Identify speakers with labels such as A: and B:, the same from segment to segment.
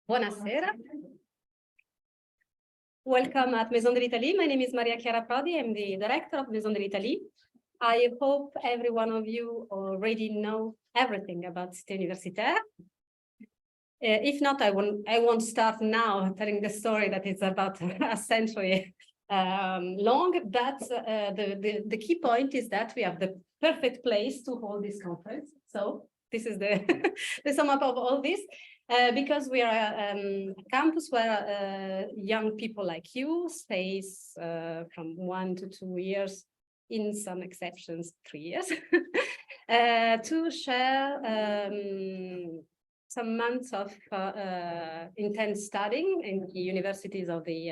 A: Buonasera. Welcome at Maison de l'Italie. My name is Maria Chiara Prodi. I'm the director of Maison de l'Italie. I hope every one of you already know everything about Cité Universitaire. If not, I won't start now telling the story that is about a century long, but the key point is that we have the perfect place to hold this conference. So this is the, the sum up of all this, because we are a campus where young people like you stays from 1 to 2 years, in some exceptions, 3 years, to share some months of intense studying in the universities of the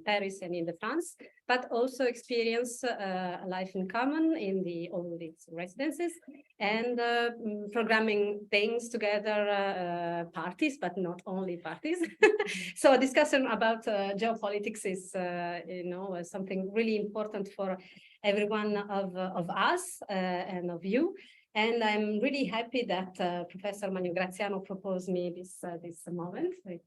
A: Paris and in the France, but also experience life in common in all these residences and programming things together, parties, but not only parties. So a discussion about geopolitics is, something really important for every one of us and of you. And I'm really happy that Professor Manu Graziano proposed me this moment with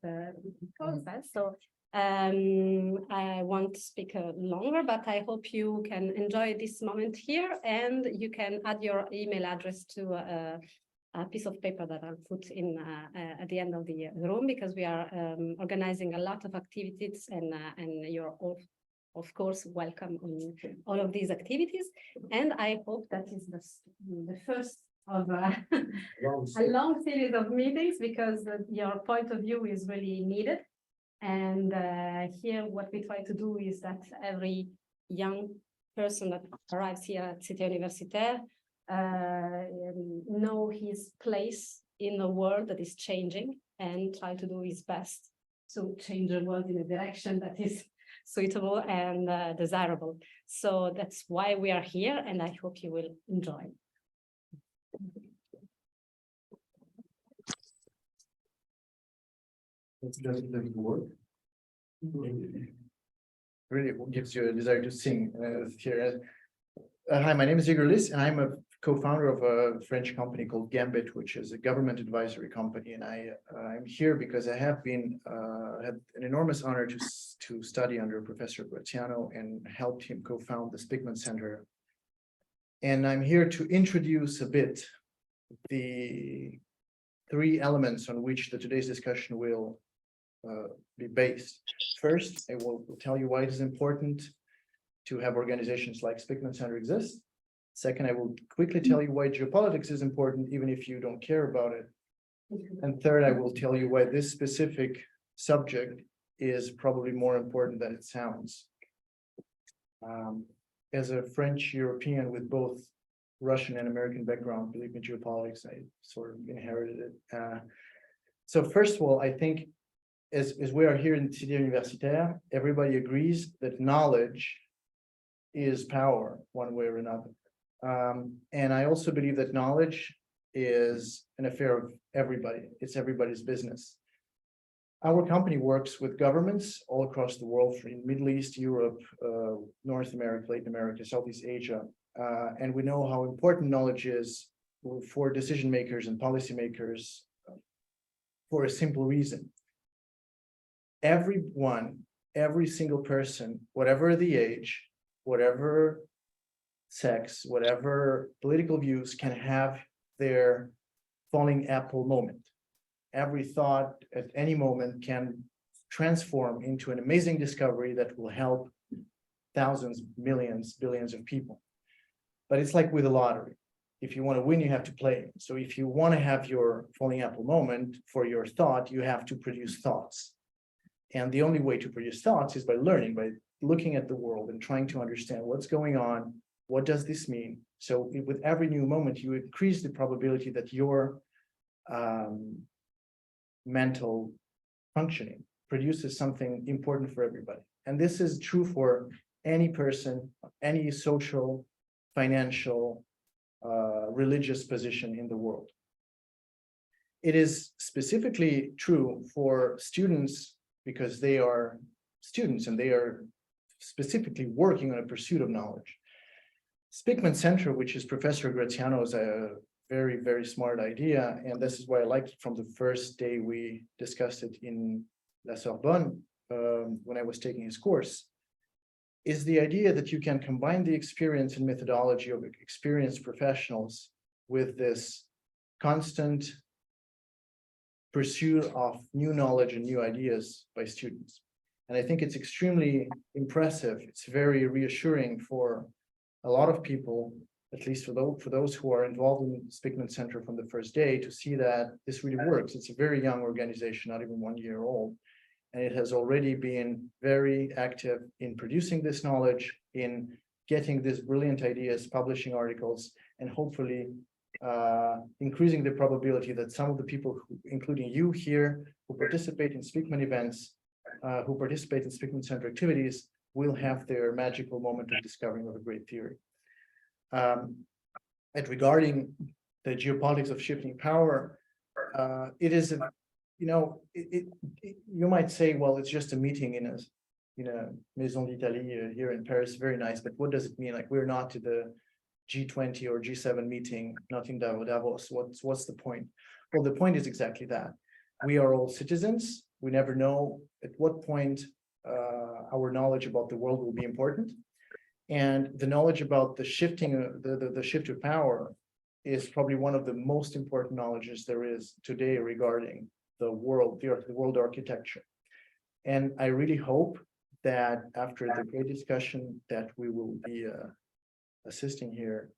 A: conference. So I won't speak longer, but I hope you can enjoy this moment here, and you can add your email address to a piece of paper that I'll put in at the end of the room, because we are organizing a lot of activities, and you're all, of course, welcome on all of these activities. And I hope that is the first of a long series of meetings, because your point of view is really needed. And here what we try to do is that every young person that arrives here at Cité Universitaire know his place in a world that is changing, and try to do his best to change the world in a direction that is suitable and desirable. So that's why we are here, and I hope you will enjoy.
B: Does it work? Really, what gives you a desire to sing here? Hi, my name is Igor Liss, and I'm a co-founder of a French company called Gambit, which is a government advisory company. And I'm here because I have been had an enormous honor to study under Professor Graziano and helped him co-found the Spykman Center. And I'm here to introduce a bit the 3 elements on which today's discussion will be based. First, I will tell you why it is important to have organizations like Spykman Center exist. Second, I will quickly tell you why geopolitics is important, even if you don't care about it. And third, I will tell you why this specific subject is probably more important than it sounds. As a French European with both Russian and American background, believe me, geopolitics, I sort of inherited it. So first of all, I think as we are here in Cité Universitaire, everybody agrees that knowledge is power one way or another. And I also believe that knowledge is an affair of everybody. It's everybody's business. Our company works with governments all across the world, from Middle East, Europe, North America, Latin America, Southeast Asia. And we know how important knowledge is for decision makers and policymakers for a simple reason. Everyone, every single person, whatever the age, whatever sex, whatever political views, can have their falling apple moment. Every thought at any moment can transform into an amazing discovery that will help thousands, millions, billions of people. But it's like with a lottery. If you want to win, you have to play. So if you want to have your falling apple moment for your thought, you have to produce thoughts. And the only way to produce thoughts is by learning, by looking at the world and trying to understand what's going on. What does this mean? So with every new moment, you increase the probability that your mental functioning produces something important for everybody. And this is true for any person, any social, financial, religious position in the world. It is specifically true for students, because they are students and they are specifically working on a pursuit of knowledge. Spykman Center, which is Professor Graziano's very, very smart idea. And this is why I liked it from the first day we discussed it in La Sorbonne, when I was taking his course, is the idea that you can combine the experience and methodology of experienced professionals with this constant pursuit of new knowledge and new ideas by students. And I think it's extremely impressive. It's very reassuring for a lot of people, at least for those who are involved in Spykman Center from the first day, to see that this really works. It's a very young organization, not even 1 year old. And it has already been very active in producing this knowledge, in getting these brilliant ideas, publishing articles, and hopefully increasing the probability that some of the people, including you here, who participate in Spykman events, who participate in Spykman Center activities, will have their magical moment of discovering of a great theory. And regarding the geopolitics of shifting power, it is, you might say, well, it's just a meeting in a Maison d'Italie here in Paris, very nice, but what does it mean? Like, we're not to the G20 or G7 meeting, not in Davos. What's the point? Well, the point is exactly that. We are all citizens. We never know at what point our knowledge about the world will be important. And the knowledge about the shifting, the shift of power is probably one of the most important knowledges there is today regarding the world, the world architecture. And I really hope that after the great discussion that we will be assisting here,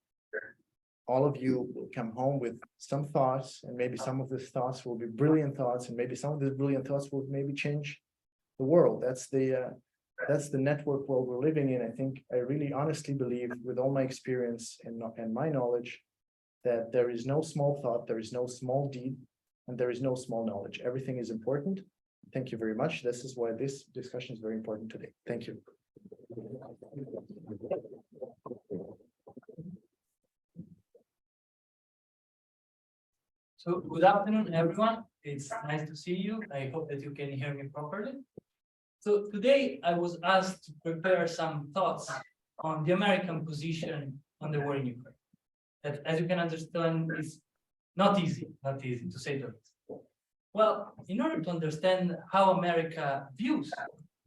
B: all of you will come home with some thoughts, and maybe some of these thoughts will be brilliant thoughts, and maybe some of these brilliant thoughts will maybe change the world. That's the network world we're living in. I think I really honestly believe, with all my experience and my knowledge, that there is no small thought, there is no small deed, and there is no small knowledge. Everything is important. Thank you very much. This is why this discussion is very important today. Thank you.
C: So good afternoon, everyone. It's nice to see you. I hope that you can hear me properly. So today I was asked to prepare some thoughts on the American position on the war in Ukraine. That, as you can understand, is not easy to say the least. Well, in order to understand how America views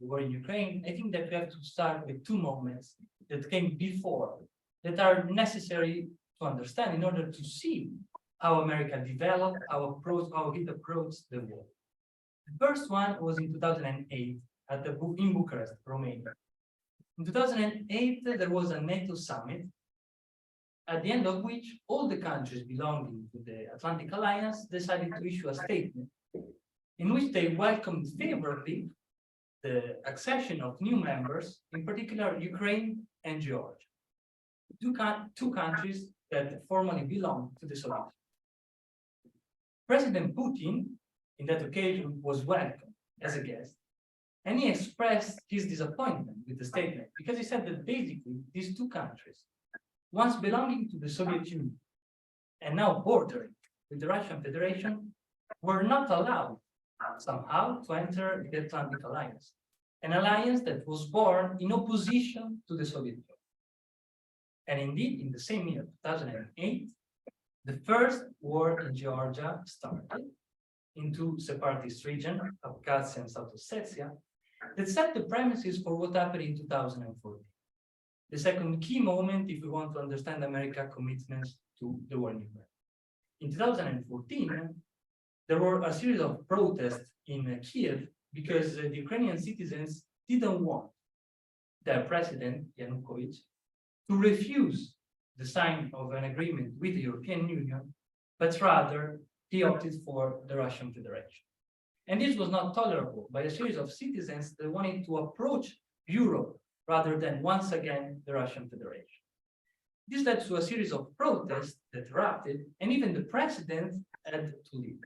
C: the war in Ukraine, I think that we have to start with two moments that came before, that are necessary to understand in order to see how America developed, how it approached the war. The first one was in 2008 in Bucharest, Romania. In 2008, there was a NATO summit, at the end of which all the countries belonging to the Atlantic Alliance decided to issue a statement in which they welcomed favorably the accession of new members, in particular Ukraine and Georgia, two countries that formally belonged to the Soviet Union. President Putin, in that occasion, was welcomed as a guest, and he expressed his disappointment with the statement because he said that basically these two countries, once belonging to the Soviet Union and now bordering with the Russian Federation, were not allowed somehow to enter the Atlantic Alliance, an alliance that was born in opposition to the Soviet Union. And indeed, in the same year, 2008, the first war in Georgia started in two separatist regions, Abkhazia and South Ossetia, that set the premises for what happened in 2014. The second key moment, if we want to understand America's commitments to the war in Ukraine. In 2014, there were a series of protests in Kiev because the Ukrainian citizens didn't want their president, Yanukovych, to refuse the sign of an agreement with the European Union, but rather he opted for the Russian Federation. And this was not tolerable by a series of citizens that wanted to approach Europe rather than once again the Russian Federation. This led to a series of protests that erupted, and even the president had to leave.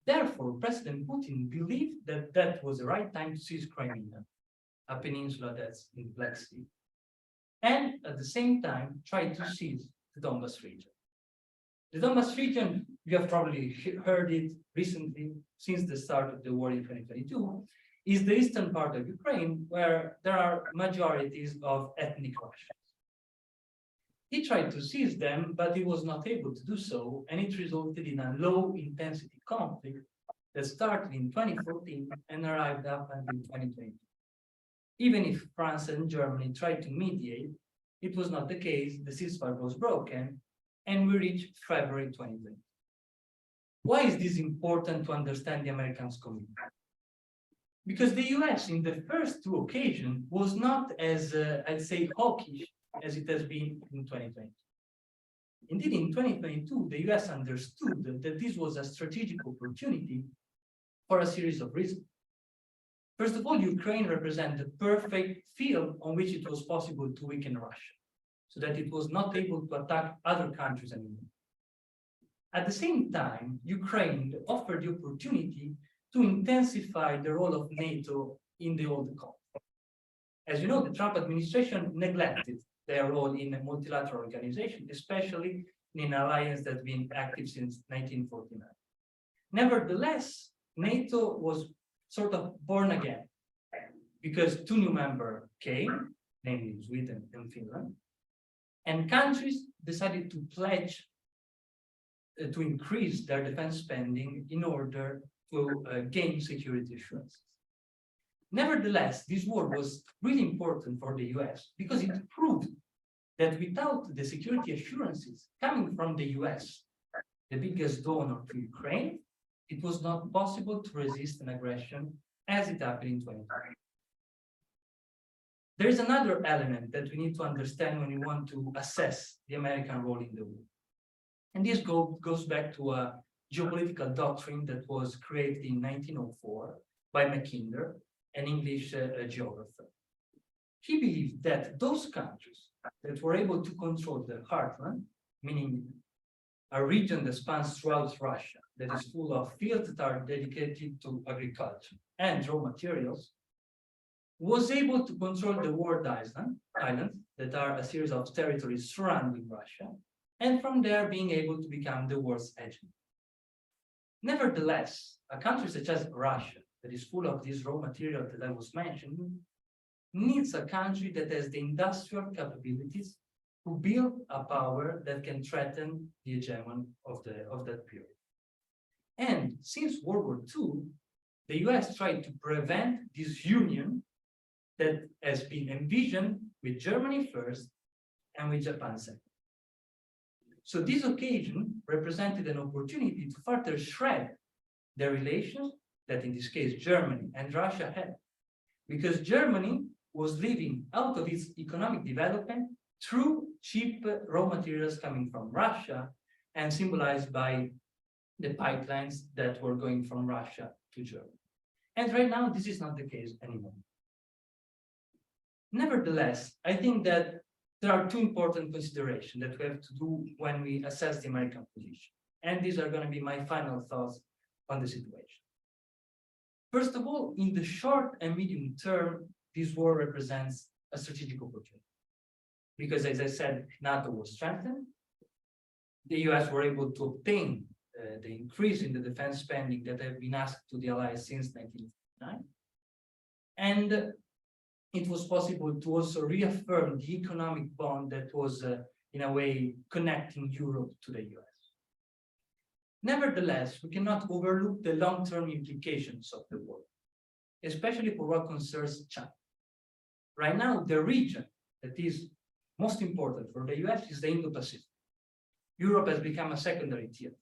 C: Therefore, President Putin believed that that was the right time to seize Crimea, a peninsula that's in the Black Sea, and at the same time tried to seize the Donbas region. The Donbas region, you have probably heard it recently, since the start of the war in 2022, is the eastern part of Ukraine, where there are majorities of ethnic Russians. He tried to seize them, but he was not able to do so, and it resulted in a low-intensity conflict that started in 2014 and arrived up until 2020. Even if France and Germany tried to mediate, it was not the case, the ceasefire was broken, and we reached February 2020. Why is this important to understand the Americans' commitment? Because the US in the first two occasions was not as, I'd say, hawkish as it has been in 2020. Indeed, in 2022, the US understood that this was a strategic opportunity for a series of reasons. First of all, Ukraine represents the perfect field on which it was possible to weaken Russia, so that it was not able to attack other countries anymore. At the same time, Ukraine offered the opportunity to intensify the role of NATO in the old conflict. As you know, the Trump administration neglected their role in a multilateral organization, especially in an alliance that's been active since 1949. Nevertheless, NATO was sort of born again because two new members came, namely Sweden and Finland, and countries decided to pledge to increase their defense spending in order to gain security assurances. Nevertheless, this war was really important for the US because it proved that without the security assurances coming from the US, the biggest donor to Ukraine, it was not possible to resist an aggression as it happened in 2020. There is another element that we need to understand when we want to assess the American role in the war. And this goes back to a geopolitical doctrine that was created in 1904 by Mackinder, an English geographer. He believed that those countries that were able to control the heartland, meaning a region that spans throughout Russia, that is full of fields that are dedicated to agriculture and raw materials, was able to control the walled islands that are a series of territories surrounding Russia, and from there being able to become the world's agent. Nevertheless, a country such as Russia, that is full of this raw material that I was mentioning, needs a country that has the industrial capabilities to build a power that can threaten the hegemony of that period. And since World War II, the US tried to prevent this union that has been envisioned with Germany first and with Japan second. So this occasion represented an opportunity to further shred the relations that in this case Germany and Russia had, because Germany was living out of its economic development through cheap raw materials coming from Russia and symbolized by the pipelines that were going from Russia to Germany. And right now, this is not the case anymore. Nevertheless, I think that there are two important considerations that we have to do when we assess the American position. And these are going to be my final thoughts on the situation. First of all, in the short and medium term, this war represents a strategic opportunity. Because as I said, NATO was strengthened. The US were able to obtain the increase in the defense spending that have been asked to the allies since 1959. And it was possible to also reaffirm the economic bond that was, in a way, connecting Europe to the US. Nevertheless, we cannot overlook the long-term implications of the war, especially for what concerns China. Right now, the region that is most important for the US is the Indo-Pacific. Europe has become a secondary tier.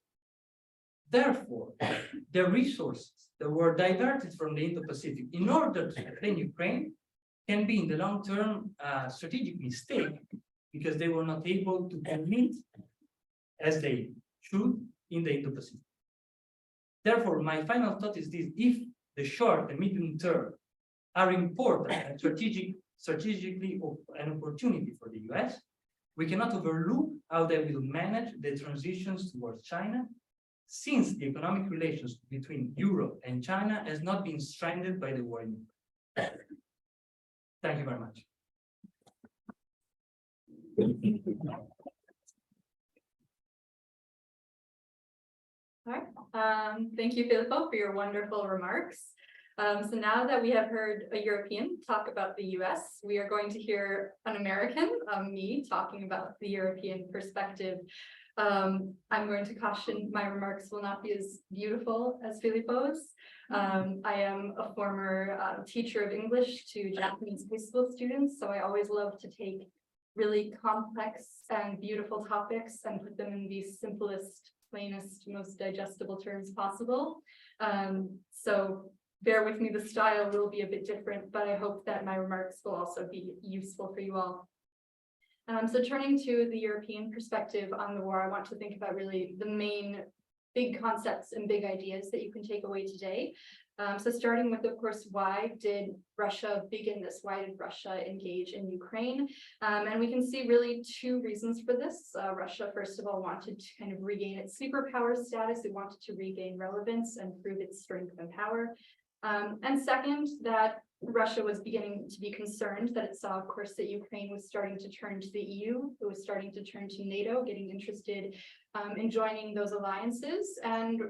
C: Therefore, the resources that were diverted from the Indo-Pacific in order to defend Ukraine can be in the long term a strategic mistake because they were not able to commit as they should in the Indo-Pacific. Therefore, my final thought is this: if the short and medium term are important and strategically an opportunity for the US, we cannot overlook how they will manage the transitions towards China, since the economic relations between Europe and China has not been strengthened by the war in Ukraine. Thank you very much.
D: All right. Thank you, Filippo, for your wonderful remarks. So now that we have heard a European talk about the US, we are going to hear an American, me, talking about the European perspective. I'm going to caution my remarks will not be as beautiful as Filippo's. I am a former teacher of English to Japanese high school students, so I always love to take really complex and beautiful topics and put them in the simplest, plainest, most digestible terms possible. So bear with me, the style will be a bit different, but I hope that my remarks will also be useful for you all. So turning to the European perspective on the war, I want to think about really the main big concepts and big ideas that you can take away today. So starting with, of course, why did Russia begin this? Why did Russia engage in Ukraine? And we can see really two reasons for this. Russia, first of all, wanted to kind of regain its superpower status. It wanted to regain relevance and prove its strength and power. And second, that Russia was beginning to be concerned that it saw, of course, that Ukraine was starting to turn to the EU. It was starting to turn to NATO, getting interested in joining those alliances. And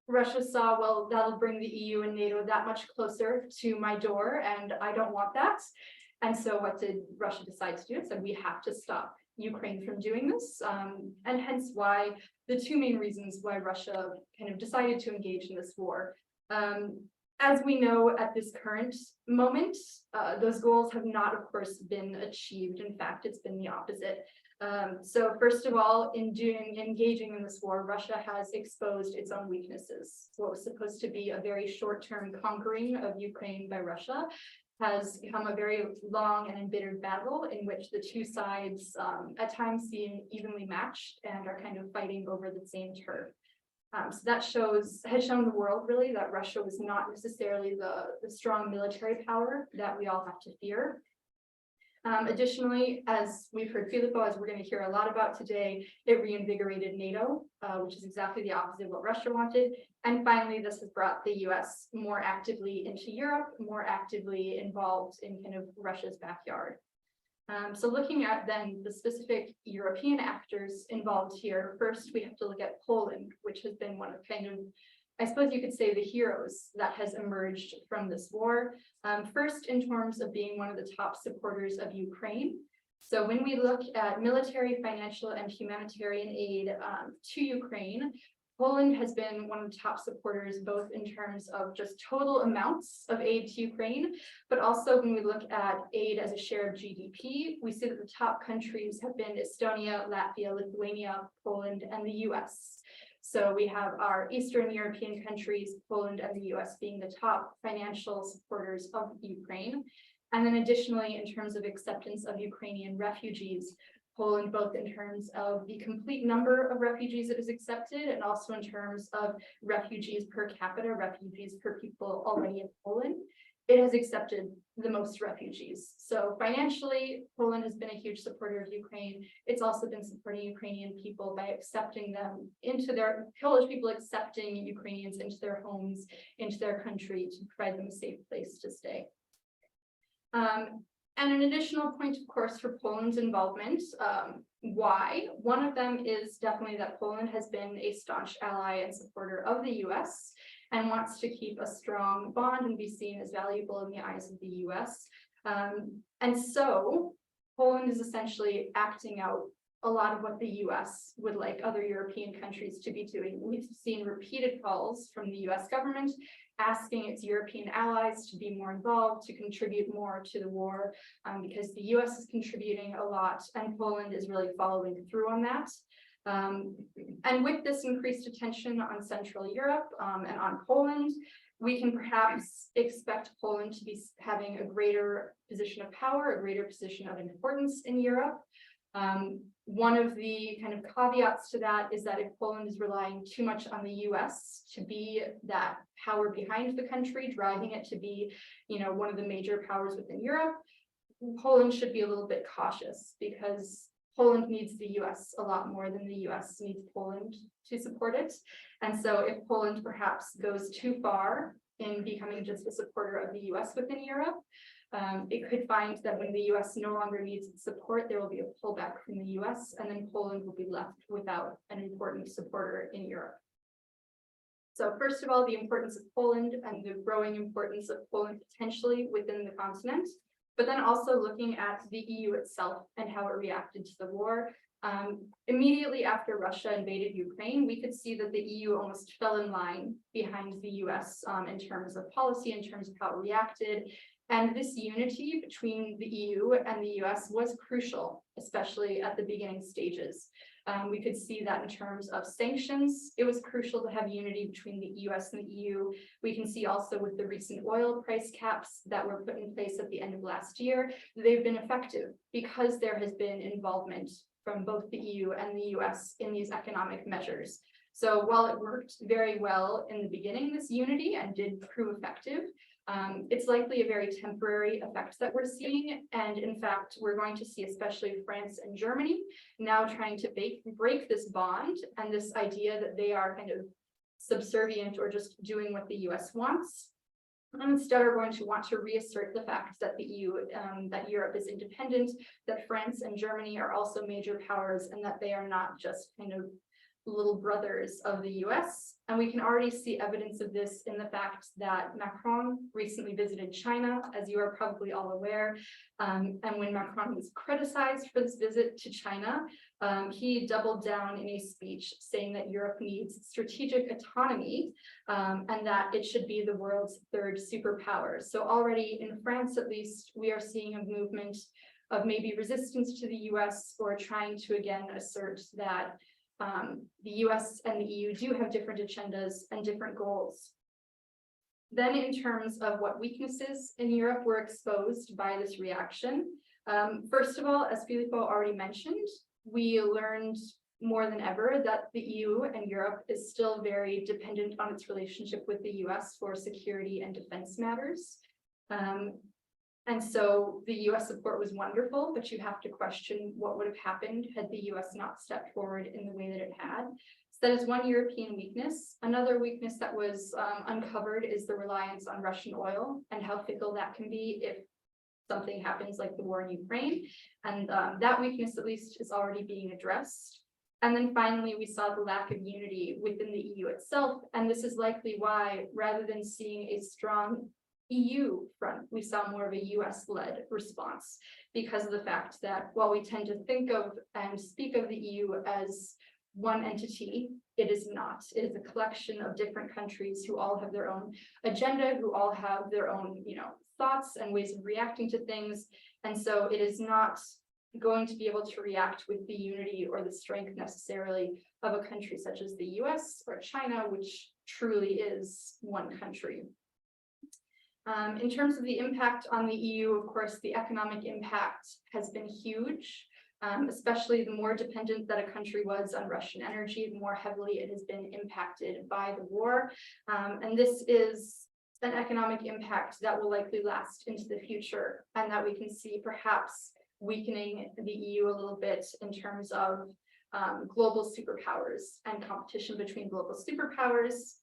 D: Russia saw, well, that'll bring the EU and NATO that much closer to my door, and I don't want that. And so what did Russia decide to do? It said, we have to stop Ukraine from doing this. And hence why the two main reasons why Russia kind of decided to engage in this war. As we know at this current moment, those goals have not, of course, been achieved. In fact, it's been the opposite. So first of all, in engaging in this war, Russia has exposed its own weaknesses. What was supposed to be a very short-term conquering of Ukraine by Russia has become a very long and embittered battle in which the two sides at times seem evenly matched and are kind of fighting over the same turf. So that has shown the world really that Russia was not necessarily the strong military power that we all have to fear. Additionally, as we've heard Filippo, as we're going to hear a lot about today, it reinvigorated NATO, which is exactly the opposite of what Russia wanted. And finally, this has brought the US more actively into Europe, more actively involved in kind of Russia's backyard. So looking at then the specific European actors involved here, first we have to look at Poland, which has been one of kind of, I suppose you could say, the heroes that has emerged from this war. First, in terms of being one of the top supporters of Ukraine. So when we look at military, financial, and humanitarian aid to Ukraine, Poland has been one of the top supporters, both in terms of just total amounts of aid to Ukraine, but also when we look at aid as a share of GDP, we see that the top countries have been Estonia, Latvia, Lithuania, Poland, and the US. So we have our Eastern European countries, Poland and the US being the top financial supporters of Ukraine. And then additionally, in terms of acceptance of Ukrainian refugees, Poland, both in terms of the complete number of refugees it has accepted and also in terms of refugees per capita, refugees per people already in Poland, it has accepted the most refugees. So financially, Poland has been a huge supporter of Ukraine. It's also been supporting Ukrainian people by accepting them into their, Polish people accepting Ukrainians into their homes, into their country to provide them a safe place to stay. And an additional point, of course, for Poland's involvement, why? One of them is definitely that Poland has been a staunch ally and supporter of the US and wants to keep a strong bond and be seen as valuable in the eyes of the US. And so Poland is essentially acting out a lot of what the US would like other European countries to be doing. We've seen repeated calls from the US government asking its European allies to be more involved, to contribute more to the war, because the US is contributing a lot and Poland is really following through on that. And with this increased attention on Central Europe and on Poland, we can perhaps expect Poland to be having a greater position of power, a greater position of importance in Europe. One of the kind of caveats to that is that if Poland is relying too much on the US to be that power behind the country, driving it to be, you know, one of the major powers within Europe, Poland should be a little bit cautious because Poland needs the US a lot more than the US needs Poland to support it. And so if Poland perhaps goes too far in becoming just a supporter of the US within Europe, it could find that when the US no longer needs its support, there will be a pullback from the US, and then Poland will be left without an important supporter in Europe. So first of all, the importance of Poland and the growing importance of Poland potentially within the continent, but then also looking at the EU itself and how it reacted to the war. Immediately after Russia invaded Ukraine, we could see that the EU almost fell in line behind the US in terms of policy, in terms of how it reacted. And this unity between the EU and the US was crucial, especially at the beginning stages. We could see that in terms of sanctions. It was crucial to have unity between the US and the EU. We can see also with the recent oil price caps that were put in place at the end of last year, they've been effective because there has been involvement from both the EU and the US in these economic measures. So while it worked very well in the beginning, this unity, and did prove effective, it's likely a very temporary effect that we're seeing. And in fact, we're going to see especially France and Germany now trying to break this bond and this idea that they are kind of subservient or just doing what the US wants. And instead are going to want to reassert the fact that the EU, that Europe is independent, that France and Germany are also major powers, and that they are not just kind of little brothers of the US. And we can already see evidence of this in the fact that Macron recently visited China, as you are probably all aware. And when Macron was criticized for this visit to China, he doubled down in a speech saying that Europe needs strategic autonomy and that it should be the world's third superpower. So already in France, at least, we are seeing a movement of maybe resistance to the US or trying to again assert that the US and the EU do have different agendas and different goals. Then in terms of what weaknesses in Europe were exposed by this reaction, first of all, as Filippo already mentioned, we learned more than ever that the EU and Europe is still very dependent on its relationship with the US for security and defense matters. And so the US support was wonderful, but you have to question what would have happened had the US not stepped forward in the way that it had. So that is one European weakness. Another weakness that was uncovered is the reliance on Russian oil and how fickle that can be if something happens like the war in Ukraine. And that weakness, at least, is already being addressed. And then finally, we saw the lack of unity within the EU itself. And this is likely why, rather than seeing a strong EU front, we saw more of a US-led response because of the fact that while we tend to think of and speak of the EU as one entity, it is not. It is a collection of different countries who all have their own agenda, who all have their own, thoughts and ways of reacting to things. And so it is not going to be able to react with the unity or the strength necessarily of a country such as the US or China, which truly is one country. In terms of the impact on the EU, of course, the economic impact has been huge, especially the more dependent that a country was on Russian energy, the more heavily it has been impacted by the war. And this is an economic impact that will likely last into the future, and that we can see perhaps weakening the EU a little bit in terms of global superpowers and competition between global superpowers.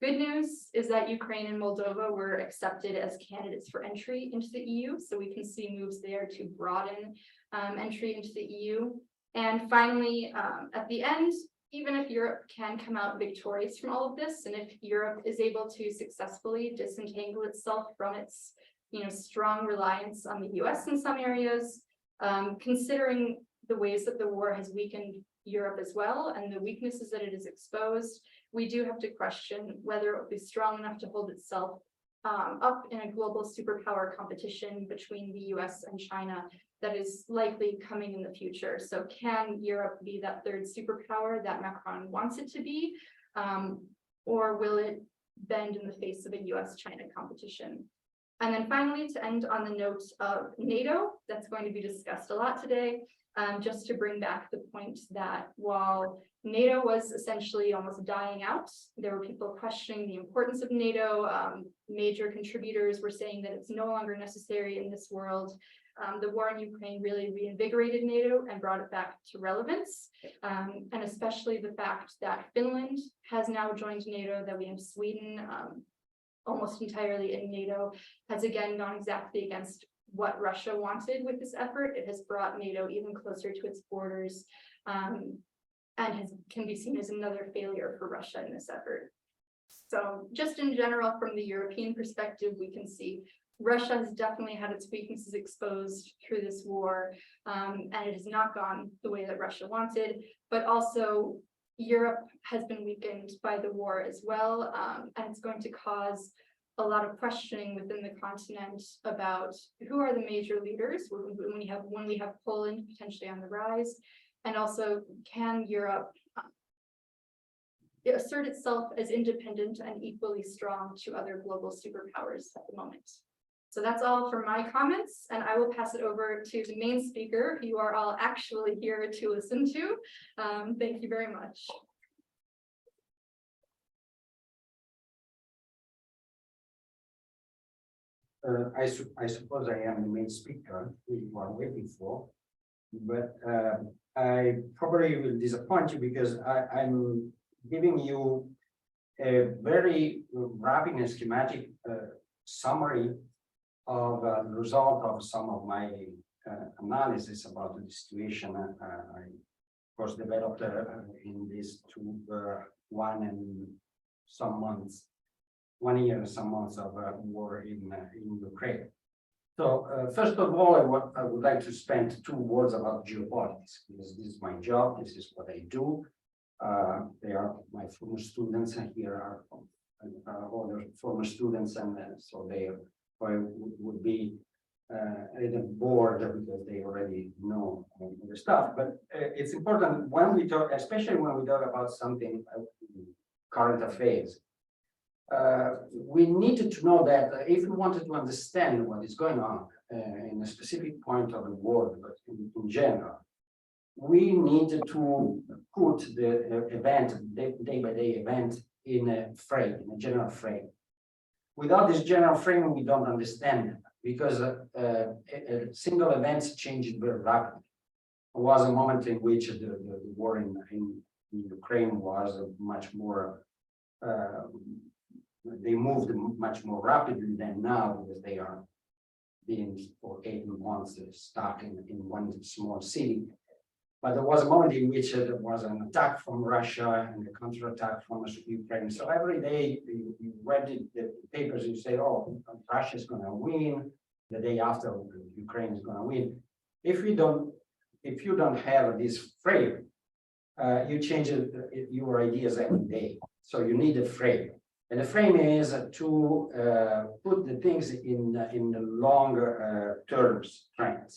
D: Good news is that Ukraine and Moldova were accepted as candidates for entry into the EU, so we can see moves there to broaden entry into the EU. And finally, at the end, even if Europe can come out victorious from all of this, and if Europe is able to successfully disentangle itself from its strong reliance on the US in some areas, considering the ways that the war has weakened Europe as well and the weaknesses that it has exposed, we do have to question whether it will be strong enough to hold itself up in a global superpower competition between the US and China that is likely coming in the future. So can Europe be that third superpower that Macron wants it to be? Or will it bend in the face of a US-China competition? And then finally, to end on the note of NATO, that's going to be discussed a lot today, just to bring back the point that while NATO was essentially almost dying out, there were people questioning the importance of NATO. Major contributors were saying that it's no longer necessary in this world. The war in Ukraine really reinvigorated NATO and brought it back to relevance, and especially the fact that Finland has now joined NATO, that we have Sweden almost entirely in NATO, has again gone exactly against what Russia wanted with this effort. It has brought NATO even closer to its borders. and can be seen as another failure for Russia in this effort. So just in general, from the European perspective, we can see Russia has definitely had its weaknesses exposed through this war, and it has not gone the way that Russia wanted, but also Europe has been weakened by the war as well, and it's going to cause a lot of questioning within the continent about who are the major leaders when we have Poland potentially on the rise, and also can Europe assert itself as independent and equally strong to other global superpowers at the moment. So that's all for my comments, and I will pass it over to the main speaker, who you are all actually here to listen to. Thank you very much.
E: I suppose I am the main speaker you are waiting for, but I probably will disappoint you because I'm giving you a very rapid and schematic summary of the result of some of my analysis about the situation I of course developed in these 1 year and some months of war in Ukraine. So first of all, I would like to spend 2 words about geopolitics, because this is my job, this is what I do. They are my former students, and here are other former students, and so they would be a little bored because they already know the stuff. But it's important when we talk, especially when we talk about something current affairs. We needed to know that if we wanted to understand what is going on in a specific point of the world, but in general, we needed to put the event, day-by-day event, in a frame, in a general frame. Without this general frame, we don't understand it, because single events change very rapidly. There was a moment in which the war in Ukraine was much more they moved much more rapidly than now, because they are being for 8 months stuck in one small city. But there was a moment in which there was an attack from Russia and a counterattack from Ukraine. So every day you read the papers, you say, oh, Russia is going to win. The day after, Ukraine is going to win. If you don't have this frame, you change your ideas every day. So you need a frame. And the frame is to put the things in the longer terms trends.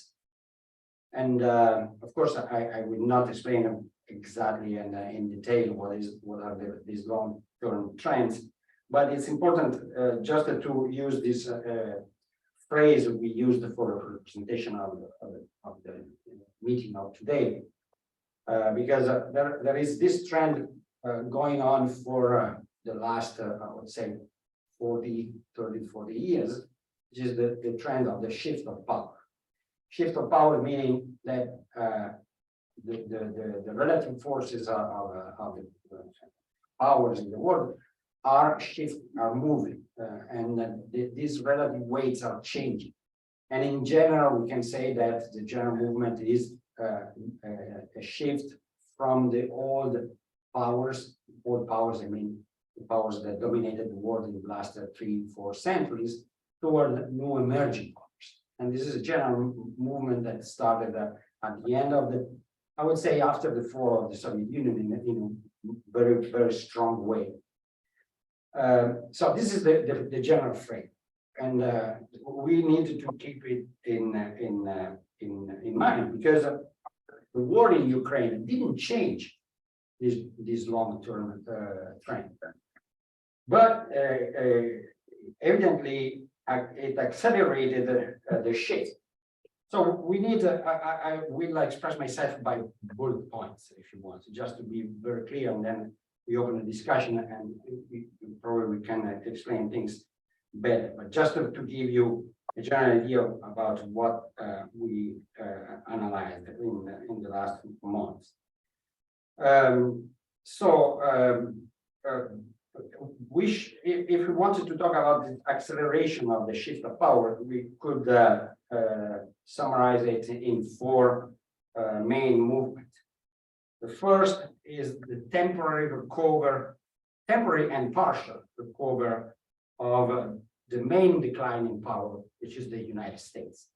E: And of course, I will not explain them exactly and in detail what are these long-term trends, but it's important just to use this phrase we used for the representation of the meeting of today, because there is this trend going on for the last, I would say, 40 years, which is the trend of the shift of power. Shift of power meaning that the relative forces of the powers in the world are moving, and these relative weights are changing. And in general, we can say that the general movement is a shift from the old powers, I mean, the powers that dominated the world in the last 3-4 centuries, toward new emerging powers. And this is a general movement that started at the end of the, I would say, after the fall of the Soviet Union in a very, very strong way. So this is the general frame, and we need to keep it in mind, because the war in Ukraine didn't change this long-term trend, but evidently it accelerated the shift. So we need, I will express myself by bullet points, if you want, just to be very clear, and then we open a discussion, and we probably can explain things better. But just to give you a general idea about what we analyzed in the last months. If we wanted to talk about the acceleration of the shift of power, we could summarize it in 4 main movements. The first is the temporary and partial recovery of the main declining power, which is the United States.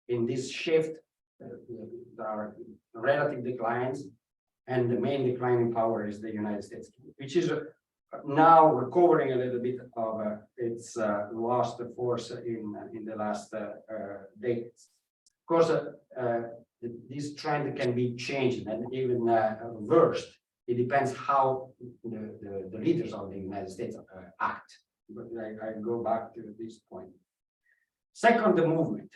E: In this shift, there are relative declines, and the main declining power is the United States, which is now recovering a little bit of its lost force in the last decades. Of course, this trend can be changed and even reversed. It depends how the leaders of the United States act. But I go back to this point. Second, the movement.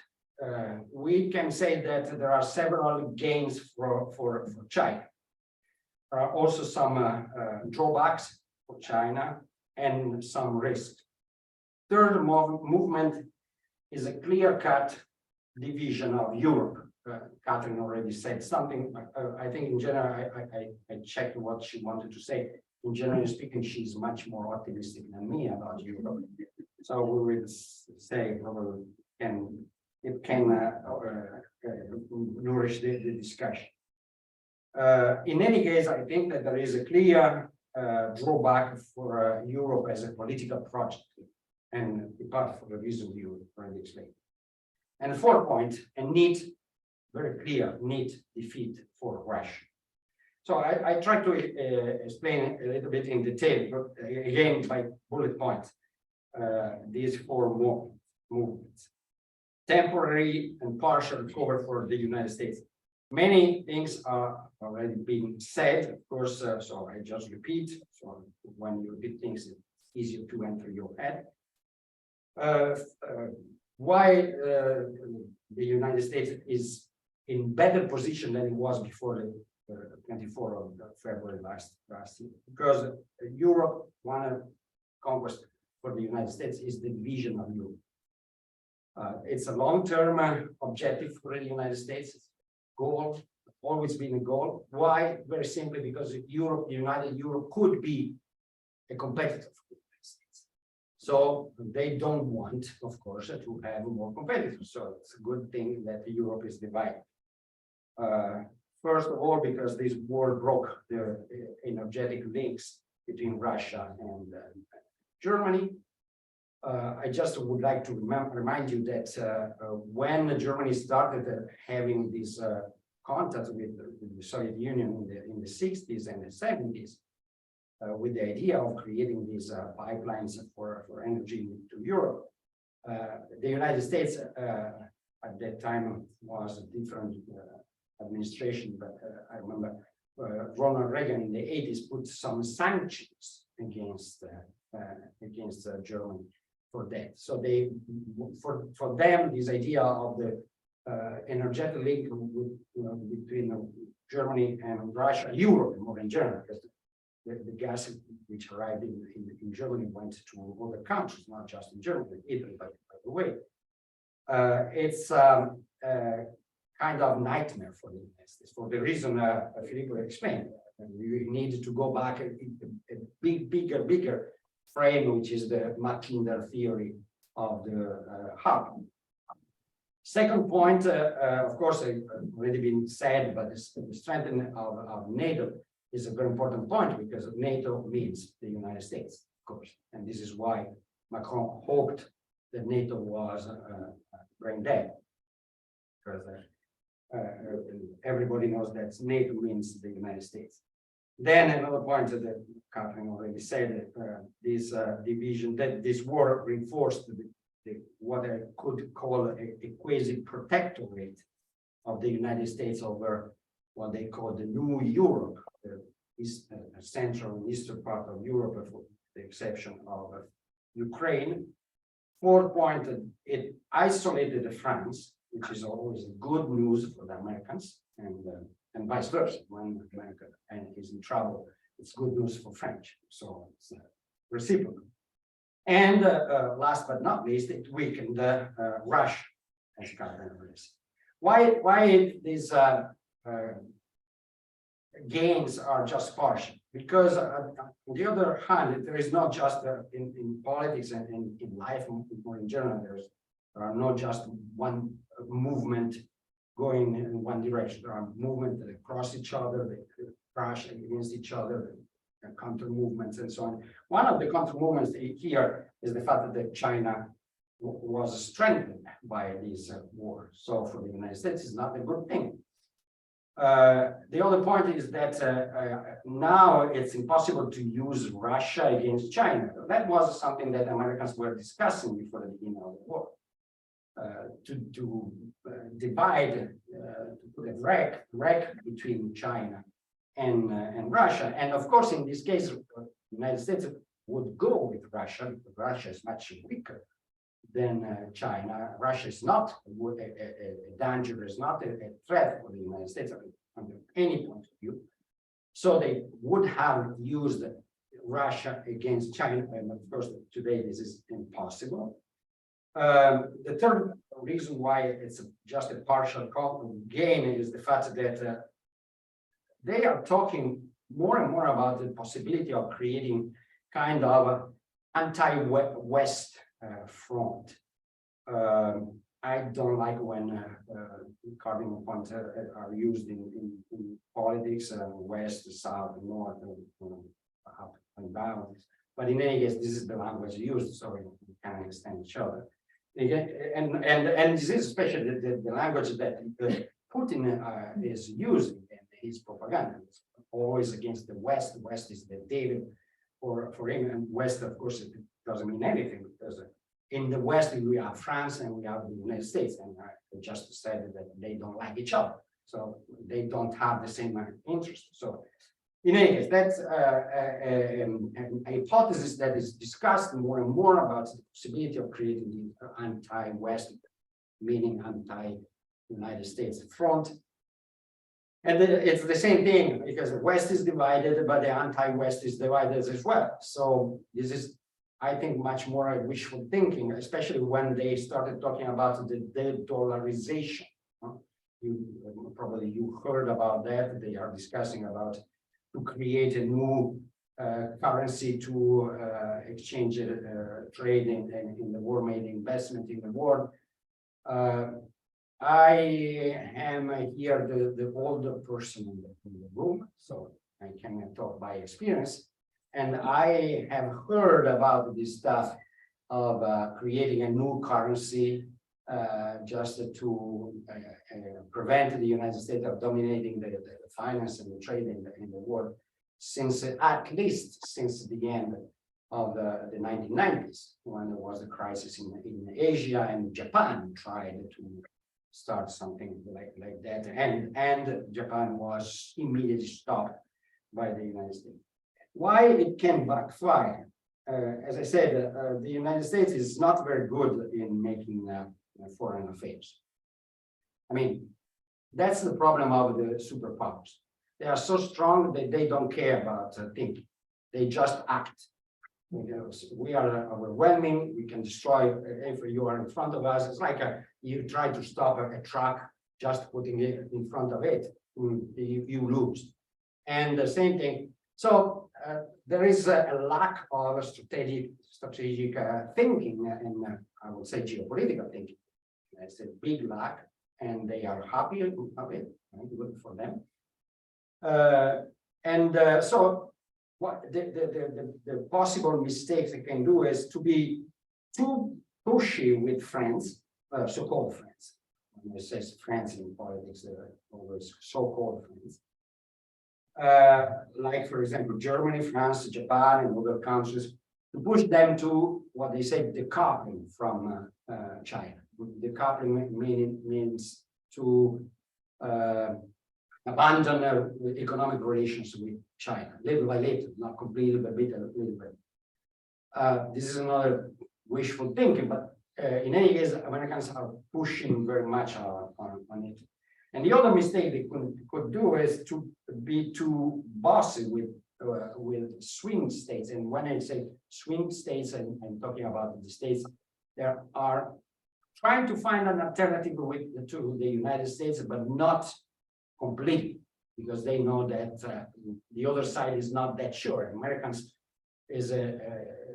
E: We can say that there are several gains for China. There are also some drawbacks for China and some risks. Third movement is a clear-cut division of Europe. Catherine already said something. I think in general, I checked what she wanted to say. In general speaking, she's much more optimistic than me about Europe. So we will say probably it can nourish the discussion. In any case, I think that there is a clear drawback for Europe as a political project, and in part for the reason you already explained. And the fourth point, a neat, very clear, neat defeat for Russia. So I try to explain a little bit in detail, but again, by bullet points, these four movements. Temporary and partial recovery for the United States. Many things are already being said, of course, so I just repeat. So when you repeat things, it's easier to enter your head. Why the United States is in better position than it was before the 24th of February last year? Because Europe, one conquest for the United States is the division of Europe. It's a long-term objective for the United States. Goal, always been a goal. Why? Very simply because Europe, United Europe, could be a competitor for the United States. So they don't want, of course, to have more competitors. So it's a good thing that Europe is divided. First of all, because this war broke the energetic links between Russia and Germany. I just would like to remind you that when Germany started having this contact with the Soviet Union in the 60s and the 70s, with the idea of creating these pipelines for energy to Europe, the United States at that time was a different administration, but I remember Ronald Reagan in the 80s put some sanctions against Germany for that. So they, for them, this idea of the energetic link between Germany and Russia, Europe more in general, because the gas which arrived in Germany went to other countries, not just in Germany, Italy, by the way. It's kind of nightmare for the United States for the reason Filippo explained. You need to go back a bigger frame, which is the Mackinder theory of the hub. Second point, of course, already been said, but the strengthening of NATO is a very important point because NATO means the United States, of course, and this is why Macron hoped that NATO was brain dead, because everybody knows that NATO means the United States. Then another point that Catherine already said, this division, that this war reinforced what I could call a quasi-protectorate of the United States over what they call the new Europe, the central and eastern part of Europe, with the exception of Ukraine. Fourth point, it isolated France, which is always good news for the Americans, and vice versa. When America is in trouble, it's good news for French. So it's reciprocal. And last but not least, it weakened Russia, as Catherine said. Why these gains are just partial? Because on the other hand, there is not just in politics and in life more in general, there are not just one movement going in one direction. There are movements that cross each other, they crash against each other, counter movements and so on. One of the counter movements here is the fact that China was strengthened by this war. So for the United States, it's not a good thing. The other point is that now it's impossible to use Russia against China. That was something that Americans were discussing before the beginning of the war. To divide, to put a wreck between China and Russia. And of course, in this case, the United States would go with Russia because Russia is much weaker than China. Russia is not a danger, is not a threat for the United States under any point of view. So they would have used Russia against China, and of course, today this is impossible. The third reason why it's just a partial gain is the fact that they are talking more and more about the possibility of creating kind of anti-West front. I don't like when cardinal points are used in politics, West, South, North, up and down. But in any case, this is the language used, so we can understand each other. And this is especially the language that Putin is using in his propaganda. It's always against the West. The West is the devil for him, and West, of course, it doesn't mean anything because in the West we have France and we have the United States, and I just said that they don't like each other, so they don't have the same interest. So in any case, that's an hypothesis that is discussed more and more about the possibility of creating the anti-West, meaning anti-United States front. And it's the same thing because the West is divided, but the anti-West is divided as well. So this is, I think, much more wishful thinking, especially when they started talking about the de-dollarization. Probably you heard about that. They are discussing about to create a new currency to exchange trade in the war, made investment in the war. I am here the older person in the room, so I can talk by experience. And I have heard about this stuff of creating a new currency just to prevent the United States of dominating the finance and the trade in the world since at least since the end of the 1990s, when there was a crisis in Asia, and Japan tried to start something like that, and Japan was immediately stopped by the United States. Why it can backfire? As I said, the United States is not very good in making foreign affairs. I mean, that's the problem of the superpowers. They are so strong that they don't care about thinking. They just act. We are overwhelming. We can destroy if you are in front of us. It's like you try to stop a truck, just putting it in front of it, you lose. And the same thing. So there is a lack of strategic thinking, and I would say geopolitical thinking. It's a big lack, and they are happy of it. Good for them. So what the possible mistakes they can do is to be too pushy with friends, so-called friends. When I say friends in politics, they're always so-called friends. Like, for example, Germany, France, Japan, and other countries, to push them to what they say decoupling from China. Decoupling means to abandon economic relations with China, little by little, not completely, but little bit. This is another wishful thinking, but in any case, Americans are pushing very much on it. And the other mistake they could do is to be too bossy with swing states. And when I say swing states, I'm talking about the states that are trying to find an alternative to the United States, but not completely, because they know that the other side is not that sure. Americans is a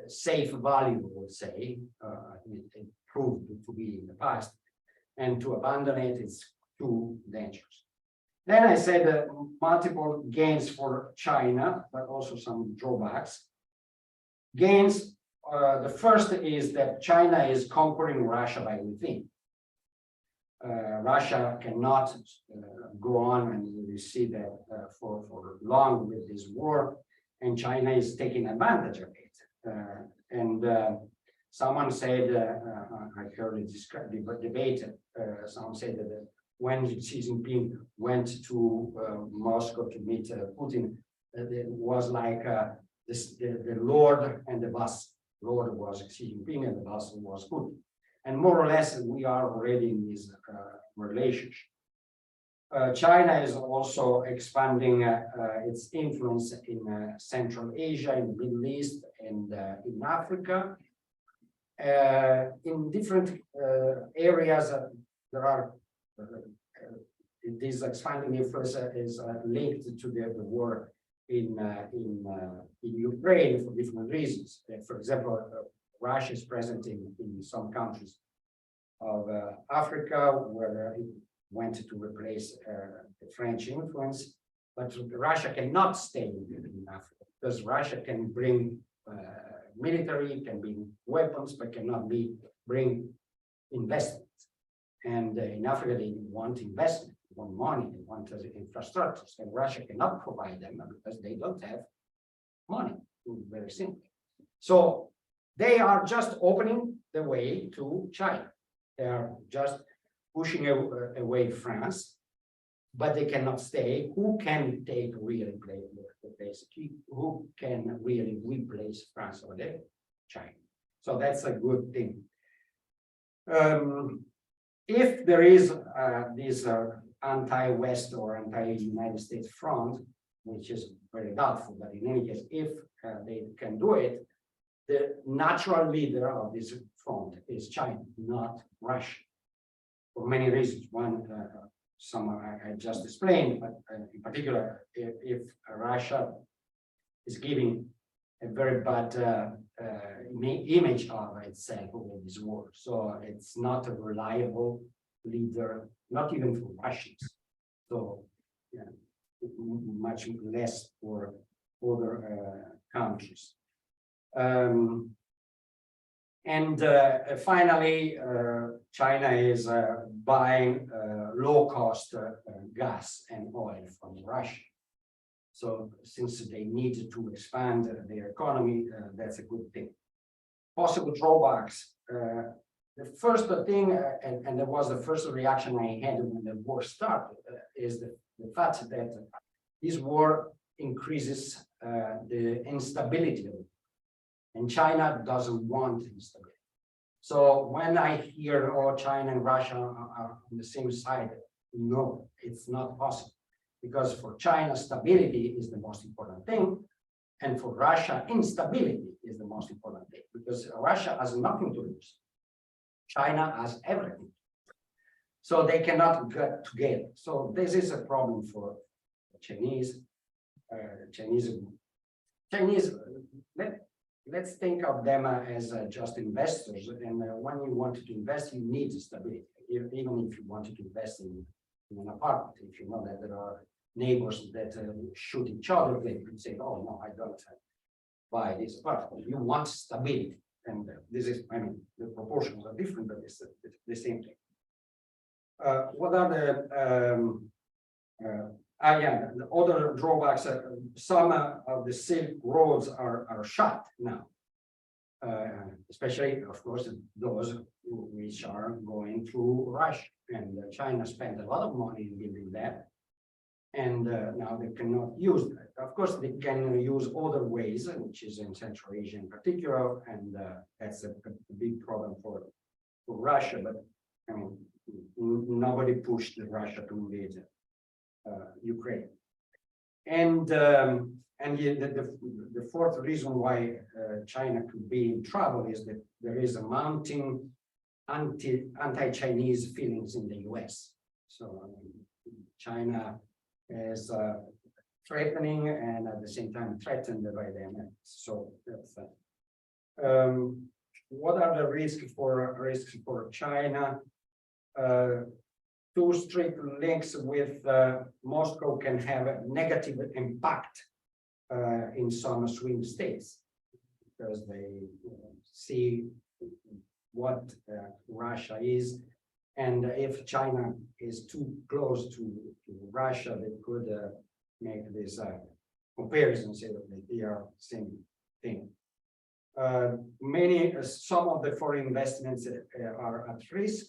E: safe value, I would say. It proved to be in the past, and to abandon it is too dangerous. Then I said multiple gains for China, but also some drawbacks. Gains, the first is that China is conquering Russia by within. Russia cannot go on, and you see that for long with this war, and China is taking advantage of it. Someone said, I heard it described the debate. Someone said that when Xi Jinping went to Moscow to meet Putin, it was like the Lord and the boss. Lord was Xi Jinping and the boss was Putin. And more or less, we are already in this relationship. China is also expanding its influence in Central Asia, in the Middle East, and in Africa. In different areas, there are this expanding influence is linked to the war in Ukraine for different reasons. For example, Russia is present in some countries of Africa where it went to replace the French influence, but Russia cannot stay in Africa because Russia can bring military, can bring weapons, but cannot bring investment. And in Africa, they want investment, they want money, they want infrastructures, and Russia cannot provide them because they don't have money, very simply. So they are just opening the way to China. They are just pushing away France, but they cannot stay. Who can take really the place? Who can really replace France over there? China. So that's a good thing. If there is this anti-West or anti-United States front, which is very doubtful, but in any case, if they can do it, the natural leader of this front is China, not Russia, for many reasons. One, some I just explained, but in particular, if Russia is giving a very bad image of itself over this war, so it's not a reliable leader, not even for Russians. So, yeah, much less for other countries. Finally, China is buying low-cost gas and oil from Russia. So since they need to expand their economy, that's a good thing. Possible drawbacks. The first thing, and that was the first reaction I had when the war started, is the fact that this war increases the instability of it. And China doesn't want instability. So when I hear, oh, China and Russia are on the same side, no, it's not possible. Because for China, stability is the most important thing. And for Russia, instability is the most important thing. Because Russia has nothing to lose. China has everything. So they cannot get together. So this is a problem for the Chinese. Let's think of them as just investors. And when you want to invest, you need stability. Even if you wanted to invest in an apartment, if you know that there are neighbors that shoot each other, they could say, oh, no, I don't buy this apartment. You want stability. And this is, I mean, the proportions are different, but it's the same thing. What are the other drawbacks? Some of the Silk Roads are shut now, especially, of course, those which are going through Russia. And China spent a lot of money in building that. And now they cannot use that. Of course, they can use other ways, which is in Central Asia in particular, and that's a big problem for Russia. But I mean, nobody pushed Russia to invade Ukraine. And the fourth reason why China could be in trouble is that there is a mounting anti-Chinese feelings in the US. So China is threatening and at the same time threatened by them. So that's what are the risks for China? too strict links with Moscow can have a negative impact in some swing states, because they see what Russia is, and if China is too close to Russia, they could make this comparison, say that they are same thing. Some of the foreign investments are at risk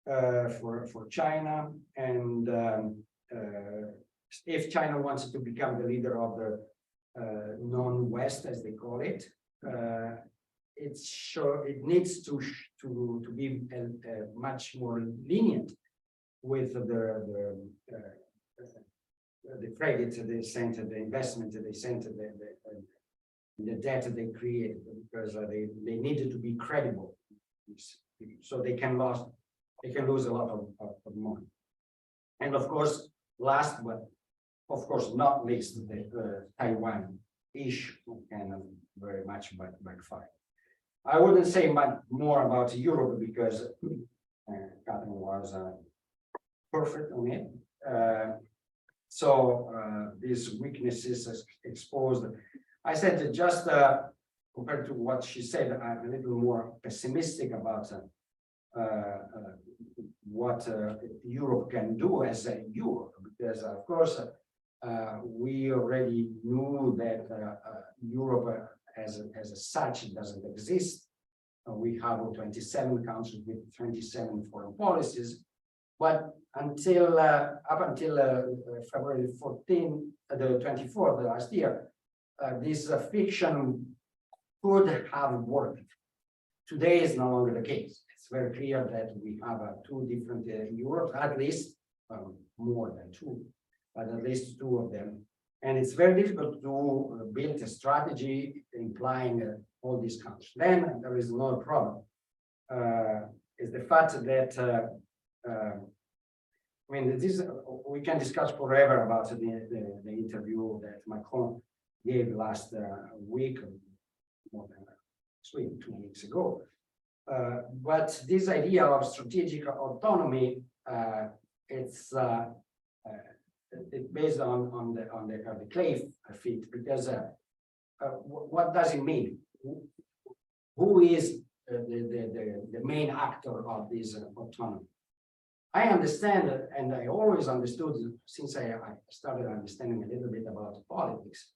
E: for China, and if China wants to become the leader of the non-West, as they call it, it needs to be much more lenient with the credit they sent, the investment they sent, the debt they created, because they needed to be credible, so they can lose a lot of money. And of course, last but of course not least, the Taiwan issue can very much backfire. I wouldn't say much more about Europe, because Catherine was perfect on it. So these weaknesses exposed. I said that just compared to what she said, I'm a little more pessimistic about what Europe can do as a Europe, because of course we already knew that Europe as such doesn't exist. We have 27 countries with 27 foreign policies, but until up until February 14, the 24th last year, this fiction could have worked. Today is no longer the case. It's very clear that we have two different Europe, at least more than two, but at least two of them. And it's very difficult to build a strategy implying all these countries. Then there is another problem, is the fact that I mean, this we can discuss forever about the interview that Macron gave last week, more than 2 weeks ago. But this idea of strategic autonomy, it's based on the clay feet, because what does it mean? Who is the main actor of this autonomy? I understand, and I always understood since I started understanding a little bit about politics,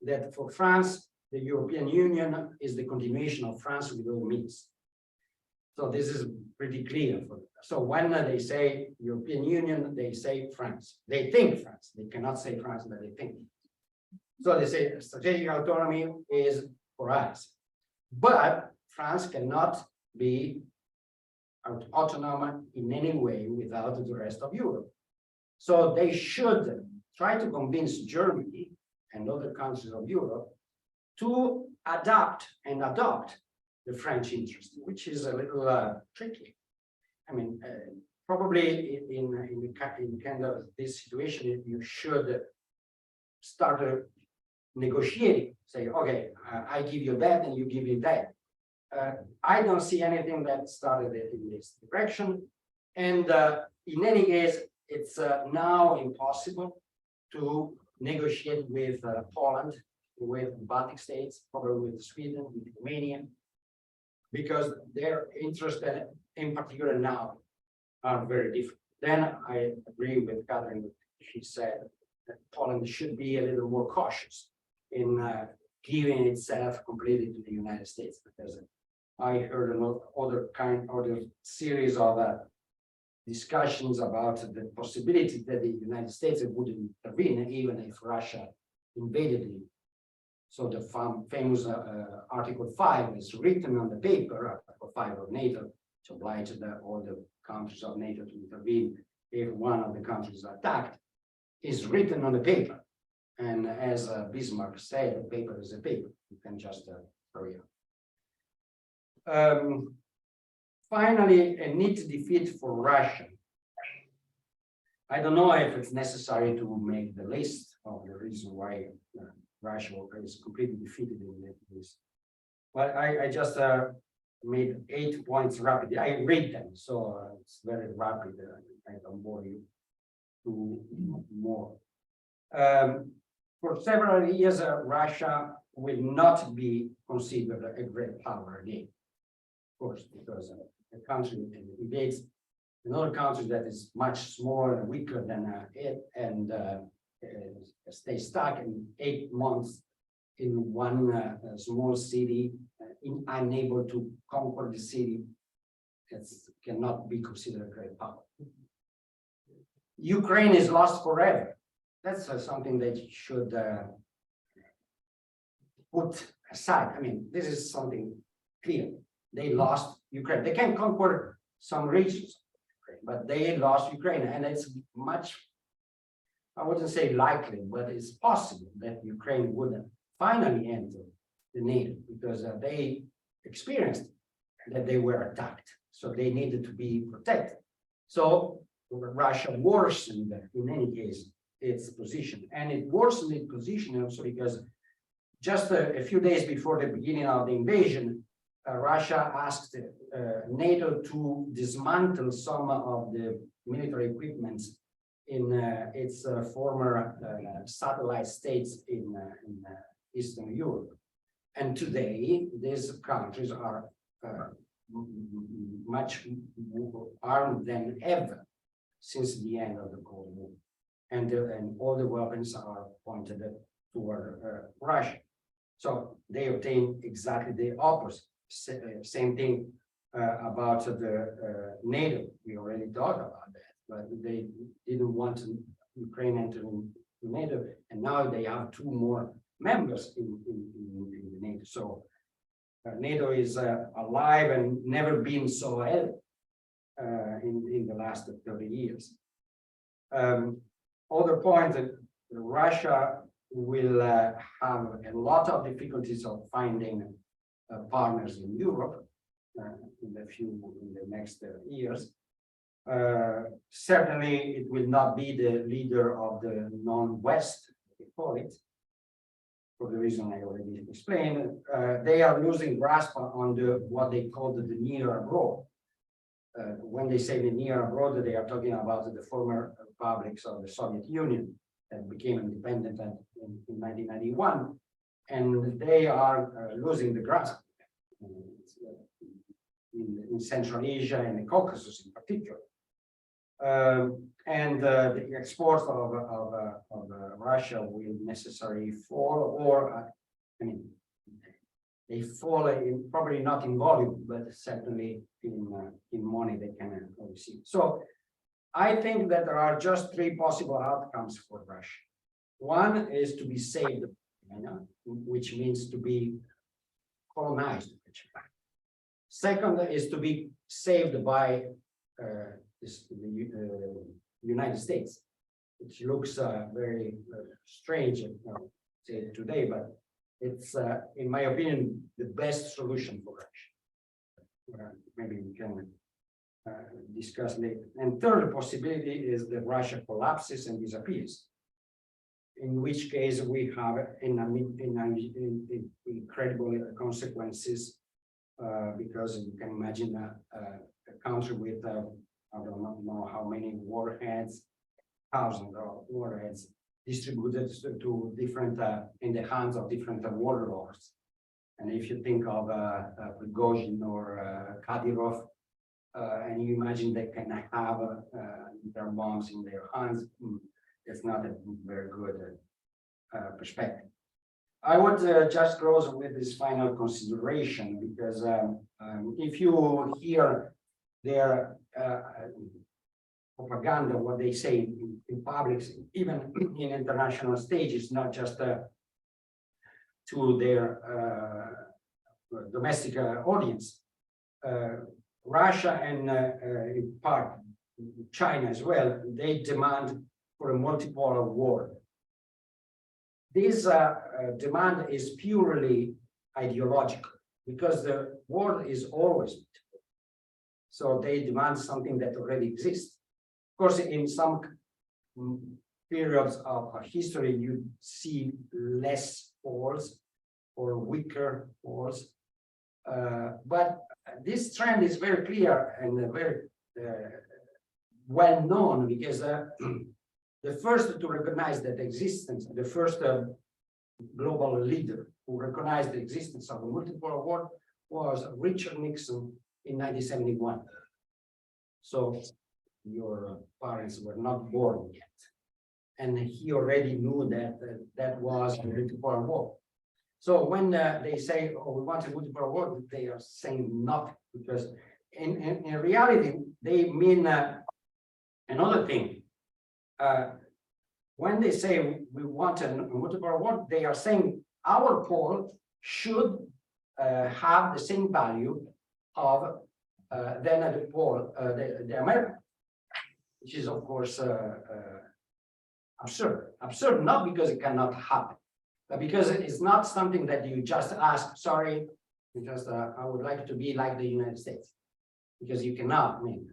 E: that for France, the European Union is the continuation of France with all means. So this is pretty clear for them. So when they say European Union, they say France. They think France. They cannot say France, but they think. So they say strategic autonomy is for us. But France cannot be autonomous in any way without the rest of Europe. So they should try to convince Germany and other countries of Europe to adapt and adopt the French interest, which is a little tricky. I mean, probably in kind of this situation, you should start negotiating. Say, okay, I give you that, and you give me that. I don't see anything that started it in this direction, and in any case, it's now impossible to negotiate with Poland, with Baltic states, probably with Sweden, with Romania, because their interests, in particular now, are very different. Then I agree with Catherine. She said that Poland should be a little more cautious in giving itself completely to the United States, because I heard other series of discussions about the possibility that the United States would intervene even if Russia invaded it. So the famous Article 5 is written on the paper, Article 5 of NATO, to oblige all the countries of NATO to intervene if one of the countries is attacked, is written on the paper. And as Bismarck said, the paper is a paper. You can just throw it out. Finally, a neat defeat for Russia. I don't know if it's necessary to make the list of the reason why Russia is completely defeated in this. But I just made 8 points rapidly. I read them, so it's very rapid. I don't bore you too more. For several years, Russia will not be considered a great power again. Of course, because the country invades another country that is much smaller and weaker than it, and stay stuck in 8 months in one small city, unable to conquer the city. It cannot be considered a great power. Ukraine is lost forever. That's something that you should put aside. I mean, this is something clear. They lost Ukraine. They can conquer some regions, but they lost Ukraine, and it's much, I wouldn't say likely, but it's possible that Ukraine would finally enter the NATO, because they experienced that they were attacked, so they needed to be protected. So Russia worsened, in any case, its position, and it worsened its position also because just a few days before the beginning of the invasion, Russia asked NATO to dismantle some of the military equipment in its former satellite states in Eastern Europe. And today, these countries are much more armed than ever since the end of the Cold War. And all the weapons are pointed toward Russia. So they obtain exactly the opposite. Same thing about the NATO. We already talked about that, but they didn't want Ukraine entering NATO, and now they have 2 more members in the NATO. So NATO is alive and never been so heavy in the last 30 years. Other point that Russia will have a lot of difficulties of finding partners in Europe in the next years. Certainly, it will not be the leader of the non-West, they call it, for the reason I already explained. They are losing grasp on what they call the near abroad. When they say the near abroad, they are talking about the former republics of the Soviet Union that became independent in 1991, and they are losing the grasp in Central Asia and the Caucasus in particular. And the exports of Russia will necessarily fall, or I mean, they fall in, probably not in volume, but certainly in money they can receive. So I think that there are just 3 possible outcomes for Russia. One is to be saved, which means to be colonized. Second is to be saved by the United States, which looks very strange say today, but it's, in my opinion, the best solution for Russia. Maybe we can discuss later. And third possibility is that Russia collapses and disappears, in which case we have incredible consequences, because you can imagine a country with I don't know how many warheads, thousands of warheads distributed to different in the hands of different warlords. And if you think of Prigozhin or Kadyrov, and you imagine they can have their bombs in their hands, it's not a very good perspective. I would just close with this final consideration, because if you hear their propaganda, what they say in public, even in international stages, not just to their domestic audience, Russia and in part China as well, they demand for a multipolar world. This demand is purely ideological, because the world is always multipolar. So they demand something that already exists. Of course, in some periods of history, you see less poles or weaker poles. But this trend is very clear and very well known because the first to recognize that existence, the first global leader who recognized the existence of a multipolar world was Richard Nixon in 1971. So your parents were not born yet. And he already knew that that was a multipolar world. So when they say, oh, we want a multipolar world, they are saying nothing, because in reality, they mean another thing. When they say we want a multipolar world, they are saying our pole should have the same value of than the pole, the American, which is of course absurd. Absurd not because it cannot happen, but because it's not something that you just ask, sorry, because I would like to be like the United States, because you cannot. I mean,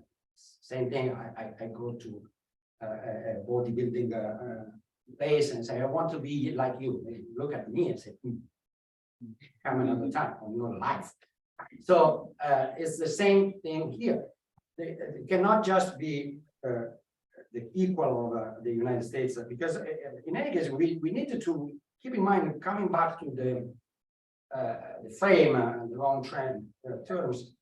E: same thing. I go to a bodybuilding place and say, I want to be like you. They look at me and say, come another time, I'm not alive. So it's the same thing here. They cannot just be the equal of the United States, because in any case, we needed to keep in mind, coming back to the frame and the long trend terms,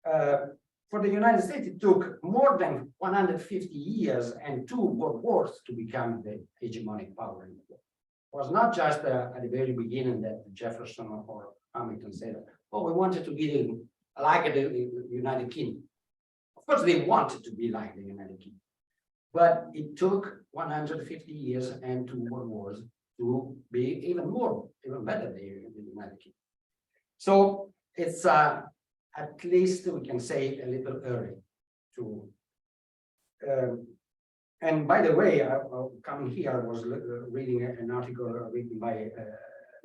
E: for the United States, it took more than 150 years and 2 world wars to become the hegemonic power in the world. It was not just at the very beginning that Jefferson or Hamilton said, oh, we wanted to be like the United Kingdom. Of course, they wanted to be like the United Kingdom. But it took 150 years and 2 world wars to be even better than the United Kingdom. So it's at least we can say a little early to. And by the way, coming here, I was reading an article written by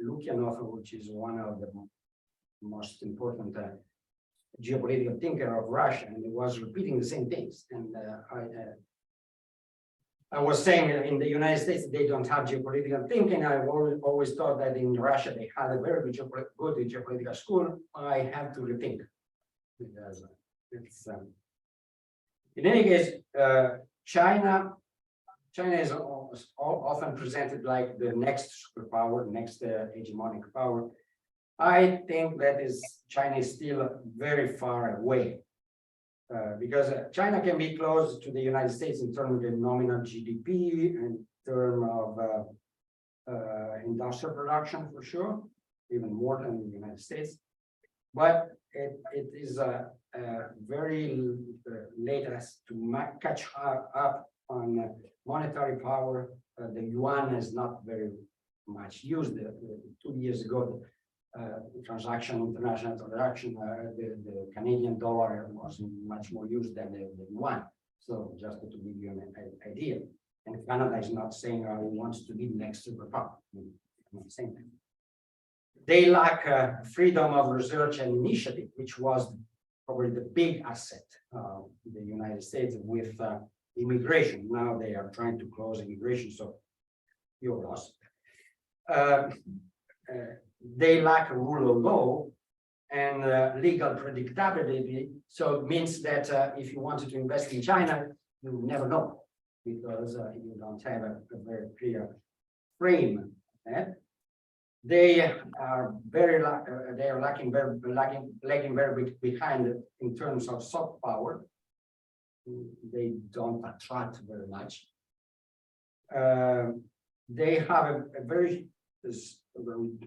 E: Lukianov, which is one of the most important geopolitical thinker of Russia, and he was repeating the same things. And I was saying in the United States, they don't have geopolitical thinking. I always thought that in Russia, they had a very good geopolitical school. I have to rethink, because it's, in any case, China is often presented like the next superpower, next hegemonic power. I think that China is still very far away. Because China can be close to the United States in terms of the nominal GDP, in terms of industrial production for sure, even more than the United States. But it is very late as to catch up on monetary power. The yuan is not very much used. 2 years ago, international transaction, the Canadian dollar was much more used than the yuan. So just to give you an idea. And Canada is not saying it wants to be the next superpower. I'm not saying that. They lack freedom of research and initiative, which was probably the big asset of the United States with immigration. Now they are trying to close immigration, so you're lost. They lack a rule of law and legal predictability. So it means that if you wanted to invest in China, you will never know, because you don't have a very clear frame. They are lagging very behind in terms of soft power. They don't attract very much. They have a very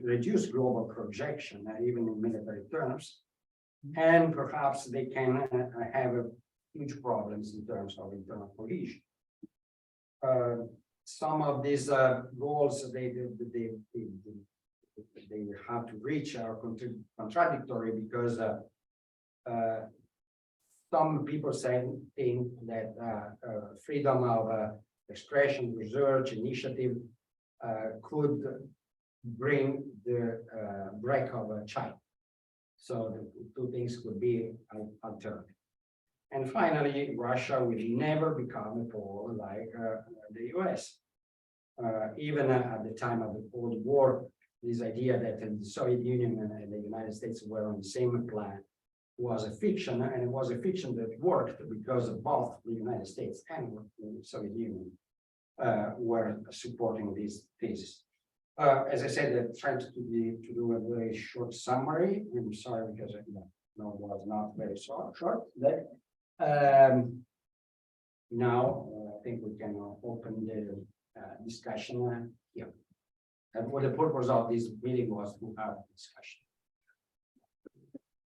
E: reduced global projection, even in military terms, and perhaps they can have huge problems in terms of internal cohesion. Some of these goals they have to reach are contradictory, because some people think that freedom of expression, research, initiative could bring the break of China. So the 2 things could be alternative. And finally, Russia will never become a pole like the US. Even at the time of the Cold War, this idea that the Soviet Union and the United States were on the same plan was a fiction, and it was a fiction that worked because of both the United States and the Soviet Union were supporting this thesis. As I said, I tried to do a very short summary. I'm sorry because it was not very short today. Now I think we can open the discussion here. And what the purpose of this meeting was to have a discussion.